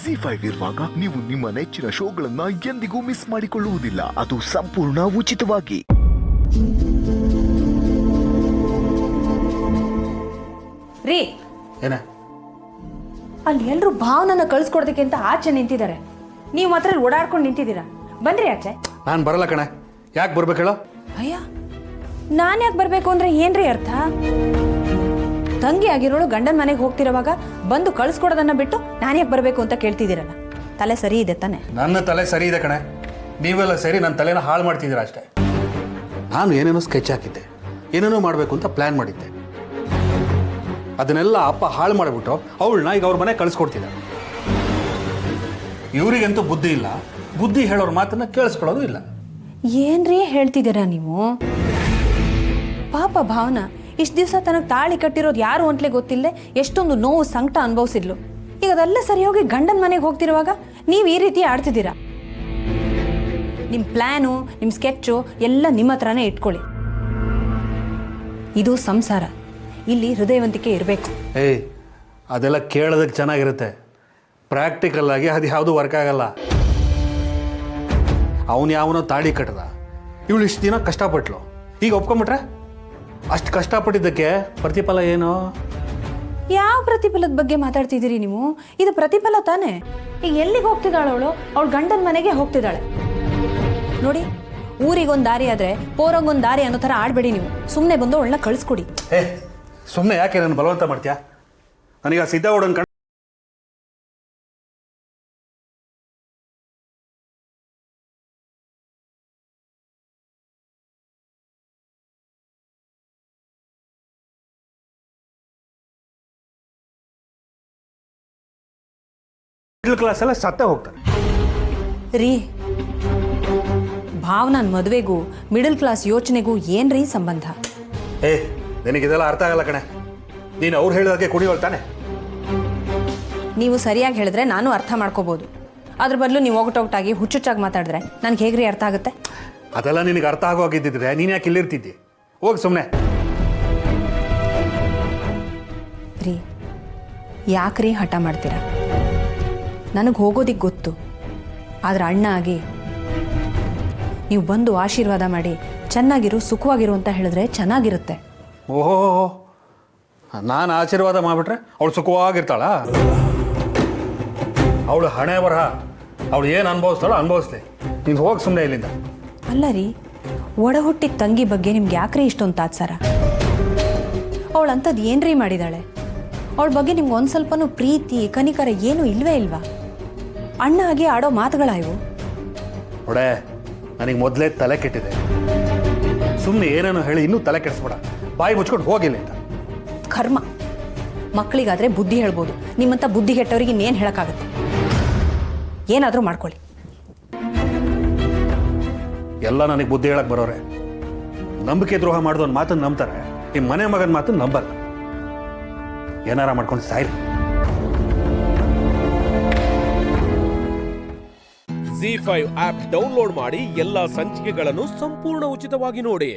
ZEE5 ಇರುವಾಗ ನೀವು ನಿಮ್ಮ ನೆಚ್ಚಿನ ಶೋಗಳನ್ನ ಎಂದಿಗೂ ಮಿಸ್ ಮಾಡಿಕೊಳ್ಳುವುದಿಲ್ಲ. ಅದು ಸಂಪೂರ್ಣ ಉಚಿತವಾಗಿ. ರೀ ಏನ ಅಲ್ಲಿ ಎಲ್ರು ಭಾವನನ್ನ ಕಳ್ಸ್ಕೊಡೋದಕ್ಕೆ ಅಂತ ಆಚೆ ನಿಂತಿದ್ದಾರೆ. ನೀವು ಮಾತ್ರ ಓಡಾಡ್ಕೊಂಡು ನಿಂತಿದ್ದೀರಾ. ಬನ್ರಿ ಆಚೆ. ನಾನು ಬರಲ್ಲ ಕಣೆ. ಯಾಕೆ ಬರ್ಬೇಕು ಹೇಳೋ? ಅಯ್ಯ, ನಾನು ಯಾಕೆ ಬರಬೇಕು ಅಂದ್ರೆ ಏನ್ರಿ ಅರ್ಥ? ತಂಗಿ ಆಗಿರೋಳು ಗಂಡನ ಮನೆಗೆ ಹೋಗ್ತಿರೋವಾಗ ಬಂದು ಕಳ್ಸ್ಕೊಡೋದನ್ನ ಬಿಟ್ಟು ನಾನು ಯಾಕೆ ಬರಬೇಕು ಅಂತ ಕೇಳ್ತಿದ್ದೀರಲ್ಲ. ತಲೆ ಸರಿ ಇದೆ ತಾನೆ? ನನ್ನ ತಲೆ ಸರಿ ಇದೆ ಕಣೆ. ನೀವೆಲ್ಲ ಸೇರಿ ನನ್ನ ತಲೆನ ಹಾಳು ಮಾಡ್ತಿದ್ದೀರಾ ಅಷ್ಟೇ. ನಾನು ಏನೇನೋ ಸ್ಕೆಚ್ ಹಾಕಿದ್ದೆ, ಏನೇನೋ ಮಾಡಬೇಕು ಅಂತ ಪ್ಲ್ಯಾನ್ ಮಾಡಿದ್ದೆ. ಅದನ್ನೆಲ್ಲ ಅಪ್ಪ ಹಾಳು ಮಾಡಿಬಿಟ್ಟು ಅವಳನ್ನ ಈಗ ಅವ್ರ ಮನೆ ಕಳಿಸ್ಕೊಡ್ತಿದ್ದಾರೆ. ಇವರಿಗಂತೂ ಬುದ್ಧಿ ಇಲ್ಲ. ಬುದ್ಧಿ ಹೇಳೋರ ಮಾತನ್ನ ಕೇಳಿಸ್ಕೊಳ್ಳೋದು ಇಲ್ಲ. ಏನ್ರೀ ಹೇಳ್ತಿದ್ದೀರಾ ನೀವು? ಪಾಪ ಭಾವನ ಇಷ್ಟು ದಿವಸ ತನಗೆ ತಾಳಿ ಕಟ್ಟಿರೋದು ಯಾರು ಅಂತಲೇ ಗೊತ್ತಿಲ್ಲದೆ ಎಷ್ಟೊಂದು ನೋವು ಸಂಕಟ ಅನುಭವಿಸಿದ್ಲು. ಈಗ ಅದೆಲ್ಲ ಸರಿ ಹೋಗಿ ಗಂಡನ ಮನೆಗೆ ಹೋಗ್ತಿರುವಾಗ ನೀವು ಈ ರೀತಿ ಆಡ್ತಿದ್ದೀರಾ. ನಿಮ್ಮ ಪ್ಲ್ಯಾನು, ನಿಮ್ಮ ಸ್ಕೆಚ್ಚು ಎಲ್ಲ ನಿಮ್ಮ ಹತ್ರನೇ ಇಟ್ಕೊಳ್ಳಿ. ಇದು ಸಂಸಾರ. ಇಲ್ಲಿ ಹೃದಯವಂತಿಕೆ ಇರಬೇಕು. ಏಯ್, ಅದೆಲ್ಲ ಕೇಳೋದಕ್ಕೆ ಚೆನ್ನಾಗಿರುತ್ತೆ. ಪ್ರಾಕ್ಟಿಕಲ್ ಆಗಿ ಅದು ಯಾವುದು ವರ್ಕ್ ಆಗಲ್ಲ. ಅವನು ಯಾವನೋ ತಾಳಿ ಕಟ್ಟದ, ಇವಳು ಇಷ್ಟು ದಿನ ಕಷ್ಟಪಟ್ಲು. ಈಗ ಒಪ್ಕೊಂಬಿಟ್ರೆ ಅಷ್ಟು ಕಷ್ಟಪಟ್ಟಿದ್ದಕ್ಕೆ ಪ್ರತಿಫಲ ಏನು? ಯಾವ ಪ್ರತಿಫಲದ ಬಗ್ಗೆ ಮಾತಾಡ್ತಿದ್ದೀರಿ ನೀವು? ಇದು ಪ್ರತಿಫಲ ತಾನೇ. ಈಗ ಎಲ್ಲಿಗೆ ಹೋಗ್ತಿದ್ದಾಳೆ ಅವಳು? ಅವಳು ಗಂಡನ ಮನೆಗೆ ಹೋಗ್ತಿದ್ದಾಳೆ. ನೋಡಿ, ಊರಿಗೊಂದು ದಾರಿ ಆದರೆ ಪೋರಂಗೊಂದು ದಾರಿ ಅನ್ನೋ ಥರ ಆಡಬೇಡಿ ನೀವು. ಸುಮ್ಮನೆ ಬಂದು ಅವಳನ್ನ ಕಳಿಸ್ಕೊಡಿ. ಸುಮ್ಮನೆ ಯಾಕೆ ನಾನು ಬಲವಂತ ಮಾಡ್ತೀಯಾ? ನನಗೆ ಆ ಸಿದ್ಧ ಓಡನ್ ಮಿಡಲ್ ಕ್ಲಾಸ್ ಎಲ್ಲ ಸತ್ತ ಹೋಗ್ತಾರೆ ರೀ. ಭಾವನನ್ ಮದುವೆಗೂ ಮಿಡಲ್ ಕ್ಲಾಸ್ ಯೋಚನೆಗೂ ಏನ್ರೀ ಸಂಬಂಧ? ನಿನಗಿದೆಲ್ಲ ಅರ್ಥ ಆಗಲ್ಲ ಕಣೆ. ನೀನು ಅವ್ರು ಹೇಳಿದಾಗೆ ಕುಡಿಯೋಳ್ತಾನೆ. ನೀವು ಸರಿಯಾಗಿ ಹೇಳಿದ್ರೆ ನಾನು ಅರ್ಥ ಮಾಡ್ಕೋಬೋದು. ಅದ್ರ ಬದಲು ನೀವು ಒಗಟೊಗಟಾಗಿ ಹುಚ್ಚುಚ್ಚಾಗಿ ಮಾತಾಡಿದ್ರೆ ನನಗೆ ಹೇಗ್ರಿ ಅರ್ಥ ಆಗುತ್ತೆ? ಅದೆಲ್ಲ ನಿನಗೆ ಅರ್ಥ ಆಗೋಗಿದ್ದಿದ್ರೆ ನೀನು ಯಾಕೆ ಇಲ್ಲಿರ್ತಿದ್ದಿ? ಹೋಗಿ ಸುಮ್ಮನೆ. ರೀ, ಯಾಕ್ರಿ ಹಠ ಮಾಡ್ತೀರಾ? ನನಗೆ ಹೋಗೋದಿಕ್ಕೆ ಗೊತ್ತು. ಆದ್ರೆ ಅಣ್ಣ ಆಗಿ ನೀವು ಬಂದು ಆಶೀರ್ವಾದ ಮಾಡಿ ಚೆನ್ನಾಗಿರು, ಸುಖವಾಗಿರು ಅಂತ ಹೇಳಿದ್ರೆ ಚೆನ್ನಾಗಿರುತ್ತೆ. ಓಹೋ, ನಾನು ಆಶೀರ್ವಾದ ಮಾಡಿಬಿಟ್ರೆ ಅವಳು ಸುಖವಾಗಿರ್ತಾಳ? ಅವಳು ಹಣೆ ಬರಹ. ಅವಳು ಏನು ಅನುಭವಿಸ್ತಾಳೋ ಅನುಭವಿಸ್ಲಿ. ನೀನು ಹೋಗಿ ಸುಮ್ಮನೆ ಇಲ್ಲಿಂದ. ಅಲ್ಲ ರೀ, ಒಡ ಹುಟ್ಟಿದ ತಂಗಿ ಬಗ್ಗೆ ನಿಮ್ಗೆ ಯಾಕ್ರಿ ಇಷ್ಟೊಂದು ತಾತ್ಸಾರ? ಅವಳು ಅಂಥದ್ದು ಏನ್ರೀ ಮಾಡಿದಾಳೆ? ಅವಳ ಬಗ್ಗೆ ನಿಮ್ಗೆ ಒಂದು ಸ್ವಲ್ಪನೂ ಪ್ರೀತಿ ಕನಿಕರ ಏನೂ ಇಲ್ವೇ ಇಲ್ವಾ? ಅಣ್ಣ ಆಗಿ ಆಡೋ ಮಾತುಗಳ ಇವು? ಒಡೆ, ನನಗೆ ಮೊದಲೇ ತಲೆ ಕೆಟ್ಟಿದೆ. ಸುಮ್ಮನೆ ಏನೇನೋ ಹೇಳಿ ಇನ್ನೂ ತಲೆ ಕೆಡಿಸ್ಬೇಡ. ಬಾಯಿ ಮುಚ್ಕೊಂಡು ಹೋಗಿಲ್ಲ ಅಂತ. ಕರ್ಮ. ಮಕ್ಕಳಿಗಾದ್ರೆ ಬುದ್ಧಿ ಹೇಳ್ಬೋದು, ನಿಮ್ಮಂಥ ಬುದ್ಧಿ ಕೆಟ್ಟವರಿಗೆ ಇನ್ನೇನು ಹೇಳೋಕ್ಕಾಗತ್ತೆ? ಏನಾದರೂ ಮಾಡ್ಕೊಳ್ಳಿ. ಎಲ್ಲ ನನಗೆ ಬುದ್ಧಿ ಹೇಳಕ್ಕೆ ಬರೋರೆ. ನಂಬಿಕೆ ದ್ರೋಹ ಮಾಡಿದವನ್ ಮಾತನ್ನು ನಂಬ್ತಾರೆ, ಈ ಮನೆ ಮಗನ ಮಾತನ್ನು ನಂಬಲ್ಲ. ಏನಾರ ಮಾಡ್ಕೊಂಡು ಸಾಯ್ರಿ. ZEE5 ಆಪ್ ಡೌನ್ಲೋಡ್ ಮಾಡಿ ಎಲ್ಲಾ ಸಂಚಿಕೆಗಳನ್ನು ಸಂಪೂರ್ಣ ಉಚಿತವಾಗಿ ನೋಡಿ.